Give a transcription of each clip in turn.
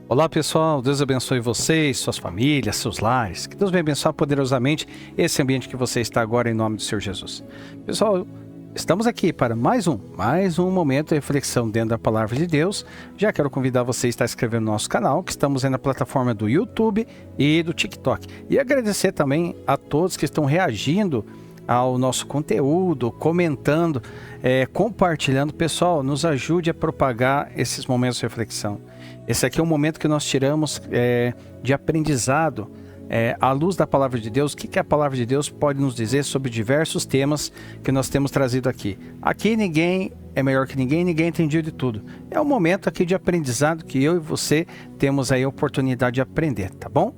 Olá pessoal, Deus abençoe vocês, suas famílias, seus lares. Que Deus venha abençoar poderosamente esse ambiente que você está agora em nome do Senhor Jesus. Pessoal, estamos aqui para mais um momento de reflexão dentro da Palavra de Deus. Já quero convidar você a estar inscrevendo no nosso canal, que estamos aí na plataforma do YouTube e do TikTok. E agradecer também a todos que estão reagindo ao nosso conteúdo, comentando, compartilhando. Pessoal, nos ajude a propagar esses momentos de reflexão. Esse aqui é um momento que nós tiramos de aprendizado à luz da Palavra de Deus. O que a Palavra de Deus pode nos dizer sobre diversos temas que nós temos trazido aqui. Aqui ninguém é melhor que ninguém entendido de tudo. É um momento aqui de aprendizado que eu e você temos aí a oportunidade de aprender, tá bom?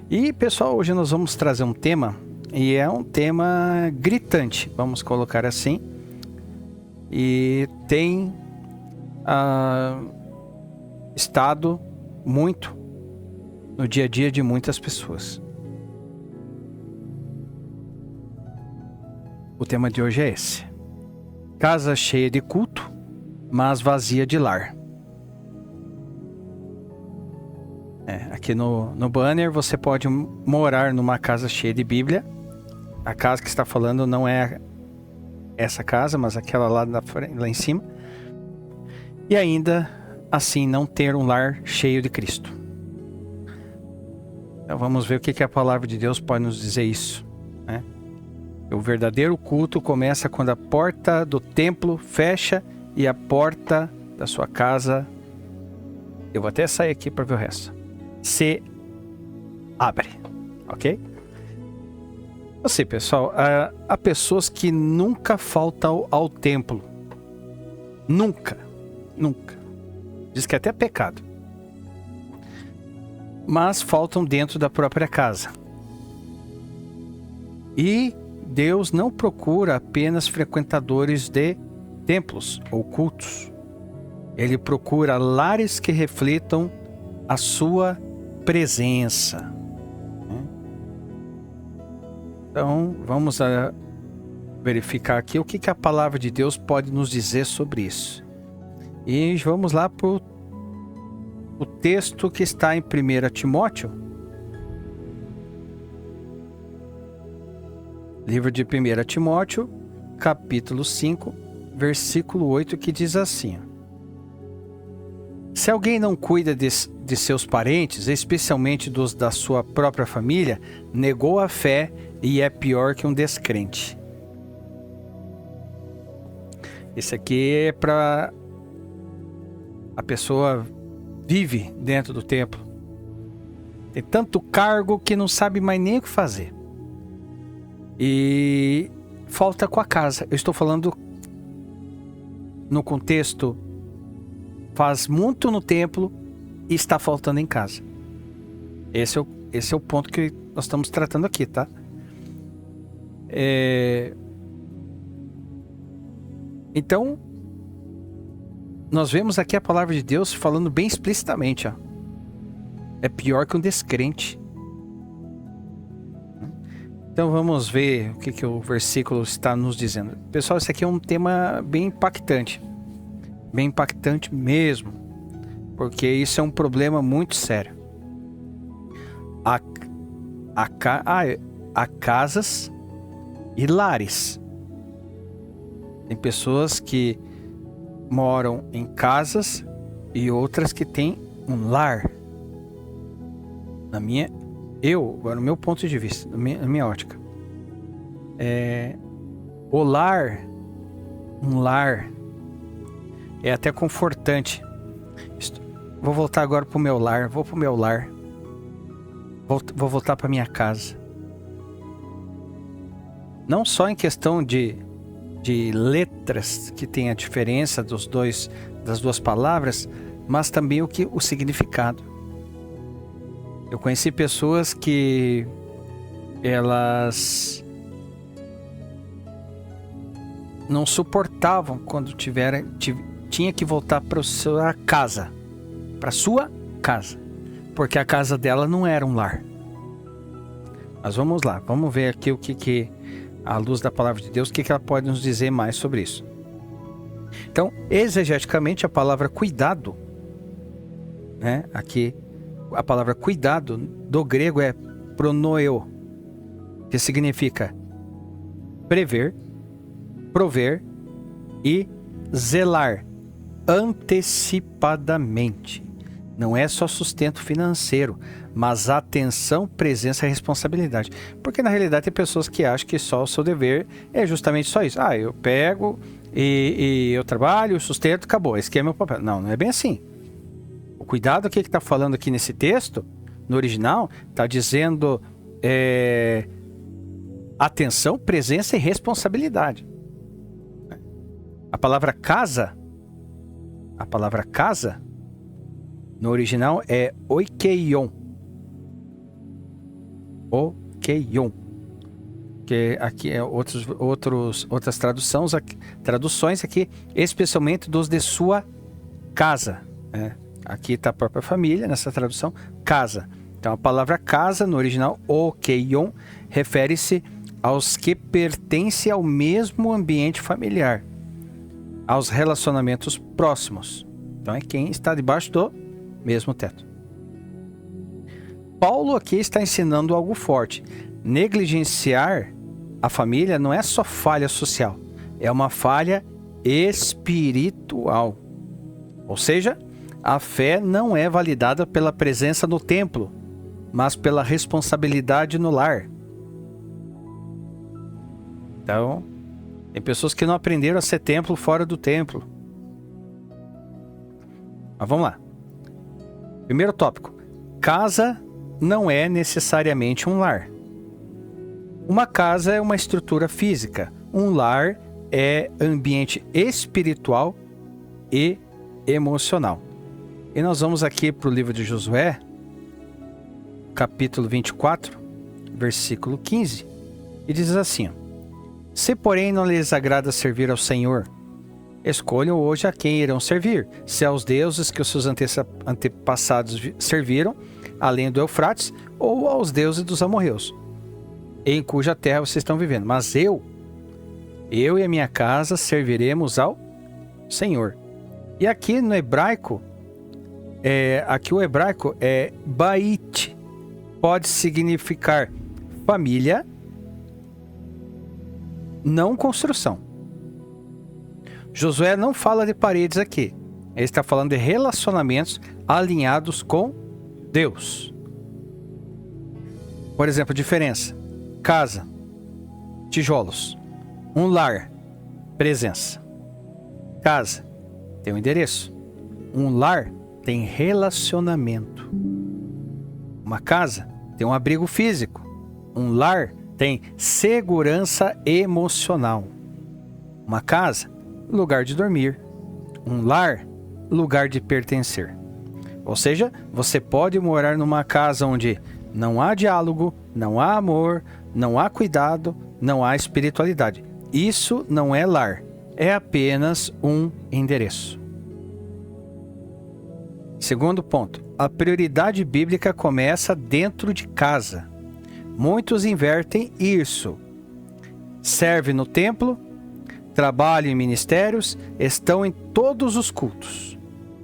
E pessoal, hoje nós vamos trazer um tema, e é um tema gritante, vamos colocar assim, e tem estado muito no dia a dia de muitas pessoas. O tema de hoje é esse: casa cheia de culto, mas vazia de lar. Aqui no banner você pode morar numa casa cheia de Bíblia. A casa que está falando não é essa casa, mas aquela lá em cima. E ainda assim não ter um lar cheio de Cristo. Então vamos ver o que a Palavra de Deus pode nos dizer isso, né? O verdadeiro culto começa quando a porta do templo fecha e a porta da sua casa, eu vou até sair aqui para ver o resto, se abre, ok? Eu sei, pessoal, há pessoas que nunca faltam ao templo. Nunca. Diz que é até pecado. Mas faltam dentro da própria casa. E Deus não procura apenas frequentadores de templos ou cultos. Ele procura lares que reflitam a sua presença. Então, vamos verificar aqui o que a Palavra de Deus pode nos dizer sobre isso. E vamos lá para o texto que está em 1 Timóteo. Livro de 1 Timóteo, capítulo 5, versículo 8, que diz assim: se alguém não cuida de seus parentes, especialmente dos da sua própria família, negou a fé e é pior que um descrente. Esse aqui é para a pessoa vive dentro do templo. Tem tanto cargo que não sabe mais nem o que fazer. E falta com a casa. Eu estou falando no contexto, faz muito no templo e está faltando em casa. Esse é o ponto que nós estamos tratando aqui, tá? Então, nós vemos aqui a Palavra de Deus falando bem explicitamente, ó. É pior que um descrente. Então vamos ver o que o versículo está nos dizendo. Pessoal, esse aqui é um tema bem impactante. Bem impactante mesmo. Porque isso é um problema muito sério. Há casas e lares. Tem pessoas que moram em casas e outras que têm um lar. Agora no meu ponto de vista, na minha ótica, o lar, um lar é até confortante. Vou voltar agora para o meu lar, vou voltar para minha casa. Não só em questão de letras, que tem a diferença das duas palavras, mas também o significado. Eu conheci pessoas que elas não suportavam quando tinha que voltar para sua casa, porque a casa dela não era um lar. Mas vamos lá, vamos ver aqui o que à luz da Palavra de Deus, o que ela pode nos dizer mais sobre isso. Então, exegeticamente, a palavra cuidado né? Aqui a palavra cuidado do grego é pronoeo, que significa prever, prover e zelar antecipadamente. Não é só sustento financeiro, mas atenção, presença e responsabilidade. Porque na realidade tem pessoas que acham que só o seu dever é justamente só isso. Eu pego e eu trabalho, sustento, acabou. Esse aqui é meu papel. Não, não é bem assim. O cuidado que está falando aqui nesse texto, no original, está dizendo atenção, presença e responsabilidade. A palavra casa, no original é oikeion. Oikeion. Que aqui é outras traduções aqui, especialmente dos de sua casa. Aqui está a própria família, nessa tradução, casa. Então a palavra casa, no original, oikeion, refere-se aos que pertencem ao mesmo ambiente familiar, aos relacionamentos próximos. Então é quem está debaixo do mesmo teto. Paulo aqui está ensinando algo forte. Negligenciar a família não é só falha social, é uma falha espiritual. Ou seja, a fé não é validada pela presença no templo, mas pela responsabilidade no lar. Então, tem pessoas que não aprenderam a ser templo fora do templo. Mas vamos lá. Primeiro tópico. Casa não é necessariamente um lar. Uma casa é uma estrutura física. Um lar é ambiente espiritual e emocional. E nós vamos aqui para o livro de Josué, capítulo 24, versículo 15. E diz assim: se porém não lhes agrada servir ao Senhor, escolham hoje a quem irão servir, se aos deuses que os seus antepassados serviram, além do Eufrates, ou aos deuses dos amorreus, em cuja terra vocês estão vivendo. Mas eu e a minha casa serviremos ao Senhor. E aqui no hebraico, o hebraico é bait, pode significar família, não construção. Josué não fala de paredes aqui. Ele está falando de relacionamentos alinhados com Deus. Por exemplo, diferença. Casa, tijolos. Um lar, presença. Casa, tem um endereço. Um lar, tem relacionamento. Uma casa, tem um abrigo físico. Um lar, tem segurança emocional. Uma casa, lugar de dormir. Um lar, lugar de pertencer. Ou seja, você pode morar numa casa onde não há diálogo, não há amor, não há cuidado, não há espiritualidade. Isso não é lar, é apenas um endereço. Segundo ponto, a prioridade bíblica começa dentro de casa. Muitos invertem isso. Serve no templo, trabalham em ministérios, estão em todos os cultos,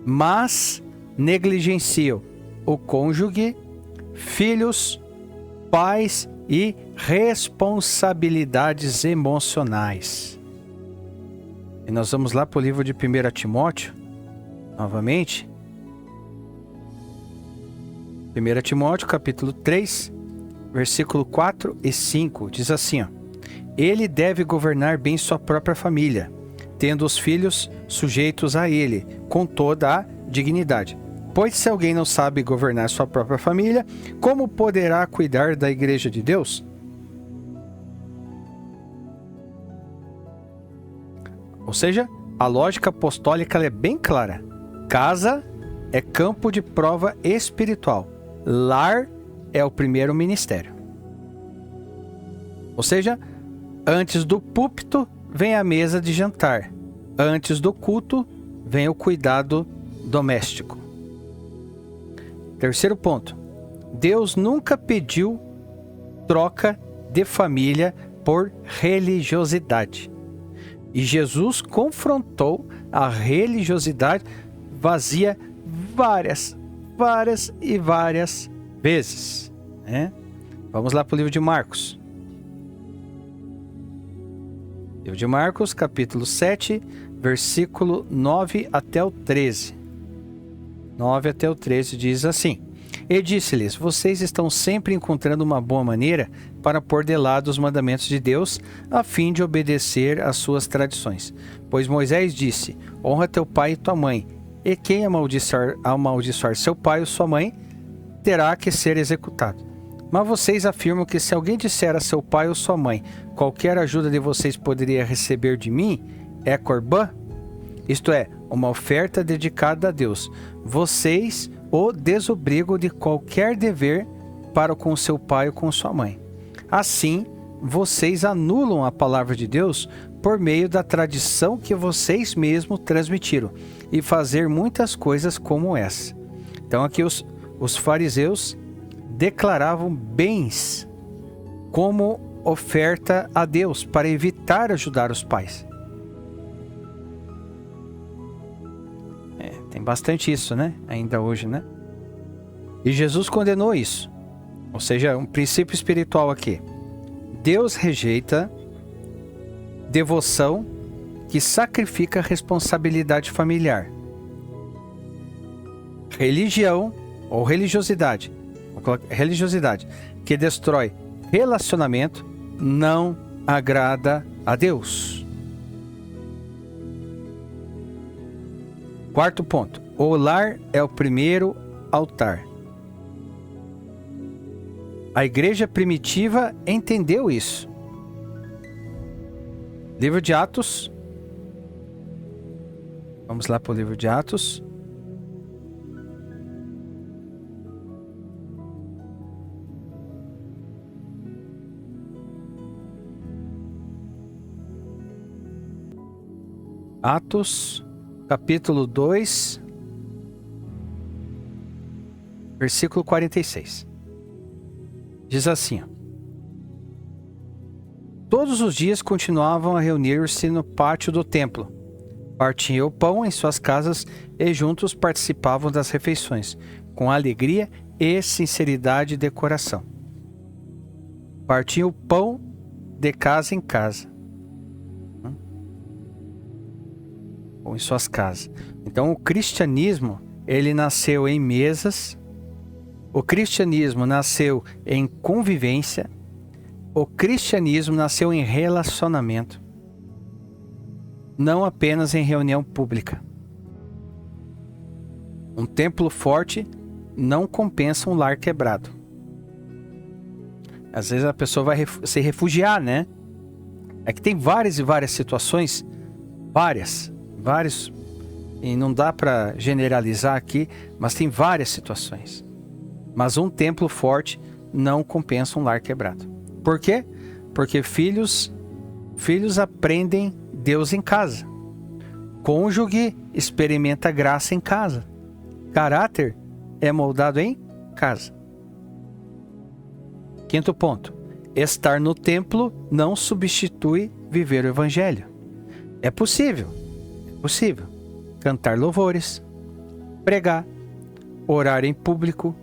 mas negligenciam o cônjuge, filhos, pais e responsabilidades emocionais. E nós vamos lá para o livro de 1 Timóteo, novamente. 1 Timóteo, capítulo 3, versículo 4 e 5, diz assim, ele deve governar bem sua própria família, tendo os filhos sujeitos a ele, com toda a dignidade. Pois se alguém não sabe governar sua própria família, como poderá cuidar da igreja de Deus? Ou seja, a lógica apostólica é bem clara. Casa é campo de prova espiritual. Lar é o primeiro ministério. Ou seja, antes do púlpito vem a mesa de jantar. Antes do culto vem o cuidado doméstico. Terceiro ponto. Deus nunca pediu troca de família por religiosidade. E Jesus confrontou a religiosidade vazia várias e várias vezes, né? Vamos lá para o livro de Marcos. Livro de Marcos, capítulo 7, versículo 9 até o 13. 9 até o 13 diz assim: E disse-lhes: Vocês estão sempre encontrando uma boa maneira para pôr de lado os mandamentos de Deus, a fim de obedecer às suas tradições. Pois Moisés disse: Honra teu pai e tua mãe, e quem amaldiçoar seu pai ou sua mãe, terá que ser executado. Mas vocês afirmam que se alguém disser a seu pai ou sua mãe: Qualquer ajuda de vocês poderia receber de mim, é corbã, isto é, uma oferta dedicada a Deus. Vocês o desobrigam de qualquer dever para com seu pai ou com sua mãe. Assim, vocês anulam a palavra de Deus por meio da tradição que vocês mesmos transmitiram, e fazer muitas coisas como essa. Então aqui os fariseus declaravam bens como oferta a Deus para evitar ajudar os pais. Tem bastante isso, né? Ainda hoje, né? E Jesus condenou isso. Ou seja, um princípio espiritual aqui. Deus rejeita devoção que sacrifica responsabilidade familiar. Religião ou religiosidade que destrói relacionamento não agrada a Deus. Quarto ponto. O lar é o primeiro altar. A igreja primitiva entendeu isso. Livro de Atos. Vamos lá para o livro de Atos. Atos, capítulo 2, versículo 46. Diz assim: Todos os dias continuavam a reunir-se no pátio do templo. Partiam o pão em suas casas e juntos participavam das refeições, com alegria e sinceridade de coração. Partiam o pão de casa em casa, ou em suas casas. Então o cristianismo, ele nasceu em mesas, o cristianismo nasceu em convivência, o cristianismo nasceu em relacionamento, não apenas em reunião pública. Um templo forte não compensa um lar quebrado. Às vezes a pessoa vai se refugiar, né? É que tem várias e várias situações, vários, e não dá para generalizar aqui, mas tem várias situações. Mas um templo forte não compensa um lar quebrado. Por quê? Porque filhos aprendem Deus em casa. Cônjuge experimenta graça em casa. Caráter é moldado em casa. Quinto ponto. Estar no templo não substitui viver o evangelho. É possível cantar louvores, pregar, orar em público,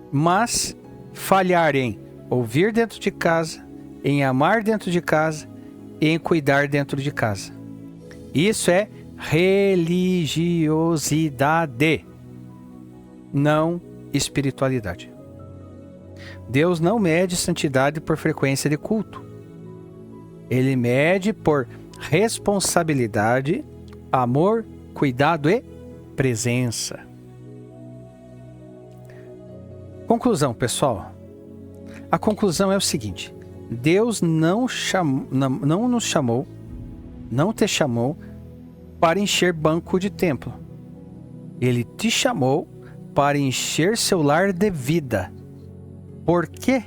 mas falhar em ouvir dentro de casa, em amar dentro de casa e em cuidar dentro de casa. Isso é religiosidade, não espiritualidade. Deus não mede santidade por frequência de culto. Ele mede por responsabilidade, amor, cuidado e presença. Conclusão, pessoal. A conclusão é o seguinte: Deus não te chamou para encher banco de templo. Ele te chamou para encher seu lar de vida. Por quê?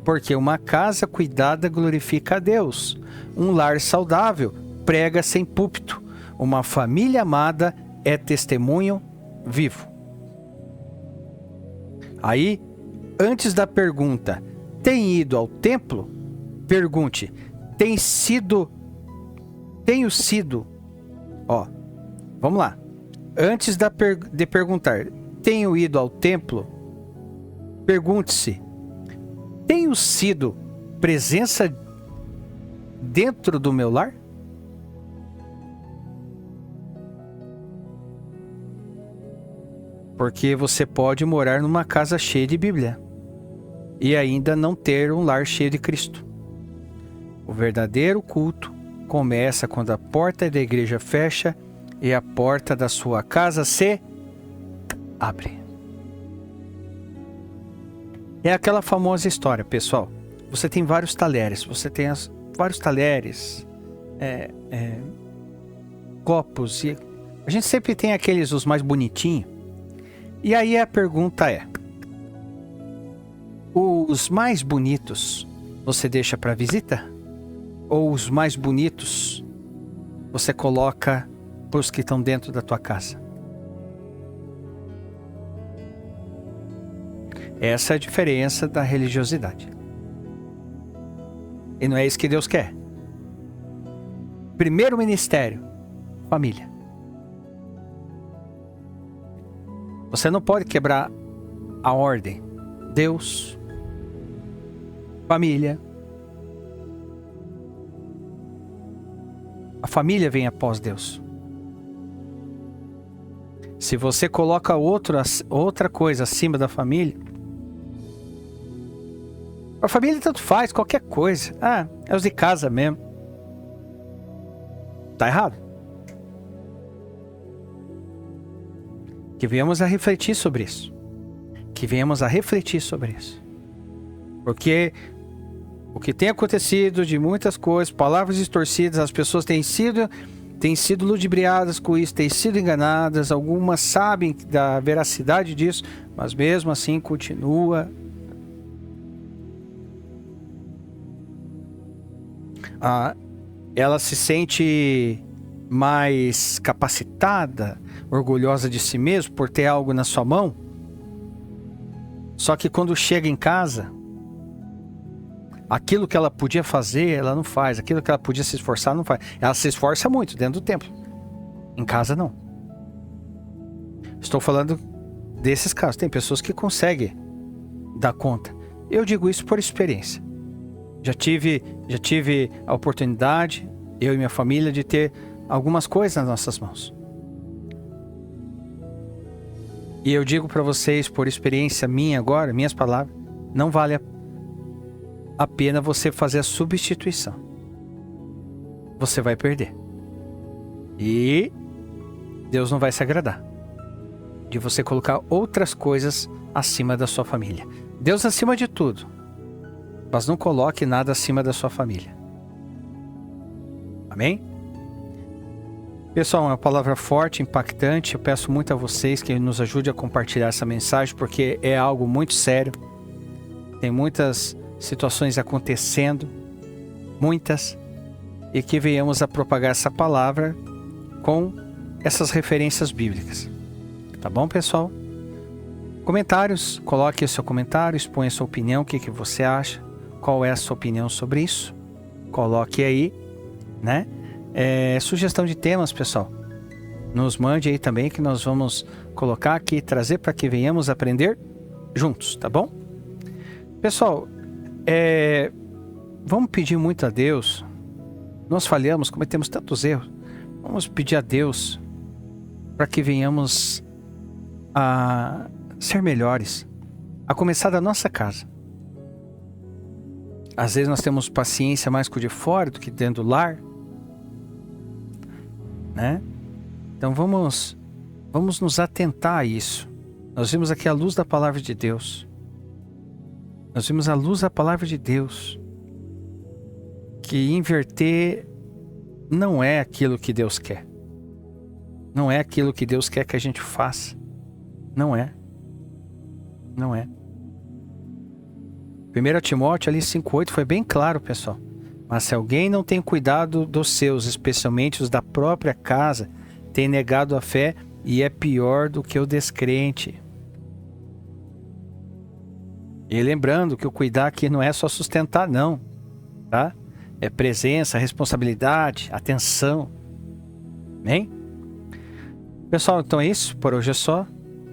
Porque uma casa cuidada glorifica a Deus. Um lar saudável prega sem púlpito. Uma família amada é testemunho vivo. Aí, antes da pergunta, tem ido ao templo? Pergunte, tenho sido... Vamos lá. Antes de perguntar, tenho ido ao templo, pergunte-se: tenho sido presença dentro do meu lar? Porque você pode morar numa casa cheia de Bíblia e ainda não ter um lar cheio de Cristo. O verdadeiro culto começa quando a porta da igreja fecha e a porta da sua casa se abre. É aquela famosa história, pessoal. Você tem vários talheres, vários talheres, copos, e a gente sempre tem aqueles, os mais bonitinhos. E aí a pergunta é: os mais bonitos você deixa para visita? Ou os mais bonitos você coloca para os que estão dentro da tua casa? Essa é a diferença da religiosidade. E não é isso que Deus quer. Primeiro ministério, família. Você não pode quebrar a ordem. Deus, família. A família vem após Deus. Se você coloca outra coisa acima da família, a família tanto faz, qualquer coisa. É os de casa mesmo. Tá errado. Que venhamos a refletir sobre isso. Porque o que tem acontecido de muitas coisas, palavras distorcidas, as pessoas têm sido ludibriadas com isso, têm sido enganadas, algumas sabem da veracidade disso, mas mesmo assim continua. Ela se sente mais capacitada, orgulhosa de si mesma por ter algo na sua mão. Só que quando chega em casa, aquilo que ela podia fazer, ela não faz. Aquilo que ela podia se esforçar, não faz. Ela se esforça muito dentro do templo. Em casa, não. Estou falando desses casos. Tem pessoas que conseguem dar conta. Eu digo isso por experiência. Já tive a oportunidade, eu e minha família, de ter algumas coisas nas nossas mãos. E eu digo para vocês, por experiência minha agora, minhas palavras, não vale a pena você fazer a substituição. Você vai perder. E Deus não vai se agradar de você colocar outras coisas acima da sua família. Deus acima de tudo, mas não coloque nada acima da sua família. Amém? Pessoal, uma palavra forte, impactante. Eu peço muito a vocês que nos ajudem a compartilhar essa mensagem, porque é algo muito sério. Tem muitas situações acontecendo, muitas, e que venhamos a propagar essa palavra com essas referências bíblicas. Tá bom, pessoal? Comentários, coloque o seu comentário, exponha a sua opinião, o que você acha, qual é a sua opinião sobre isso, coloque aí, né? Sugestão de temas, pessoal, nos mande aí também, que nós vamos colocar aqui, trazer para que venhamos aprender juntos, tá bom? Pessoal, vamos pedir muito a Deus. Nós falhamos, cometemos tantos erros. Vamos pedir a Deus para que venhamos a ser melhores, a começar da nossa casa. Às vezes nós temos paciência mais com o de fora do que dentro do lar, né? Então vamos nos atentar a isso. Nós vimos aqui a luz da palavra de Deus. Nós vimos a luz da palavra de Deus, que inverter não é aquilo que Deus quer. Não é aquilo que Deus quer que a gente faça. Não é. Não é. 1 Timóteo ali 5,8 foi bem claro, pessoal. Mas se alguém não tem cuidado dos seus, especialmente os da própria casa, tem negado a fé e é pior do que o descrente. E lembrando que o cuidar aqui não é só sustentar, não, tá? É presença, responsabilidade, atenção. Amém? Pessoal, então é isso. Por hoje é só.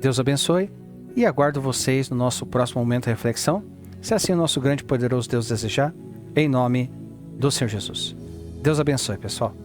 Deus abençoe e aguardo vocês no nosso próximo momento de reflexão, se assim o nosso grande e poderoso Deus desejar, em nome do Senhor Jesus. Deus abençoe, pessoal.